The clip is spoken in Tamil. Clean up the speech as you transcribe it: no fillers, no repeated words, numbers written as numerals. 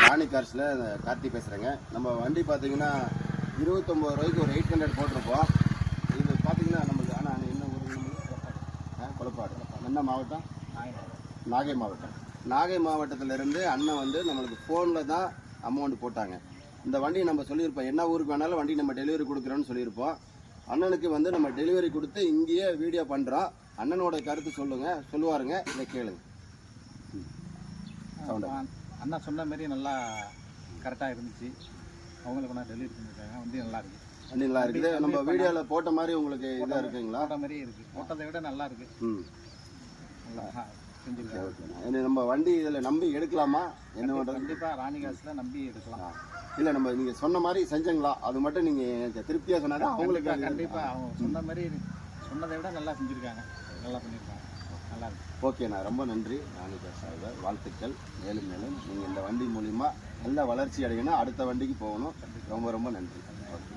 ராணி கார்ஸில் கார்த்தி பேசுகிறேங்க. நம்ம வண்டி பார்த்தீங்கன்னா 29 ரூபாய்க்கு ஒரு 800 போட்டிருப்போம். இது பார்த்தீங்கன்னா நம்மளுக்கு ஆனால் என்ன ஊர்? கொலப்பாடு. என்ன மாவட்டம்? நாகை மாவட்டம். நாகை மாவட்டத்திலேருந்து அண்ணன் வந்து நம்மளுக்கு ஃபோனில் தான் அமௌண்ட் போட்டாங்க. இந்த வண்டி நம்ம சொல்லியிருப்போம், என்ன ஊருக்கு வேணாலும் வண்டி நம்ம டெலிவரி கொடுக்குறோன்னு சொல்லியிருப்போம். அண்ணனுக்கு வந்து நம்ம டெலிவரி கொடுத்து இங்கேயே வீடியோ பண்ணுறோம். அண்ணனோட கருத்து சொல்லுவாருங்க, இதை கேளுங்க. அண்ணா சொன்ன மாதிரி நல்லா கரெக்டாக இருந்துச்சு. அவங்களுக்கு நான் டெலிவரி பண்ணியிருக்காங்க. வண்டி நல்லா இருக்குது. வண்டி நல்லா இருக்குது. நம்ம வீடியோவில் போட்ட மாதிரி உங்களுக்கு இதாக இருக்குங்களா? போட்ட மாதிரியே இருக்குது. போட்டதை விட நல்லா இருக்குது. நல்லா செஞ்சுருக்கேன். நம்ம வண்டி இதில் நம்பி எடுக்கலாமா? என்ன பண்ணுறது? கண்டிப்பாக ராணி காசில் நம்பி எடுக்கலாம். இல்லை, நம்ம நீங்கள் சொன்ன மாதிரி செஞ்சங்களா? அது மட்டும் நீங்கள் திருப்தியாக சொன்னாங்க. அவங்களுக்கு கண்டிப்பாக அவங்க சொன்ன மாதிரி சொன்னதை விட நல்லா செஞ்சுருக்காங்க. நல்லா பண்ணியிருக்காங்க. நல்லா இருக்கு. ஓகேண்ணா, ரொம்ப நன்றி. ராணி காஸ் வாழ்த்துக்கள். மேலும் மேலும் நீங்கள் இந்த வண்டி மூலிமா நல்ல வளர்ச்சி அடையணும். அடுத்த வண்டிக்கு போகணும். ரொம்ப ரொம்ப நன்றி. ஓகே.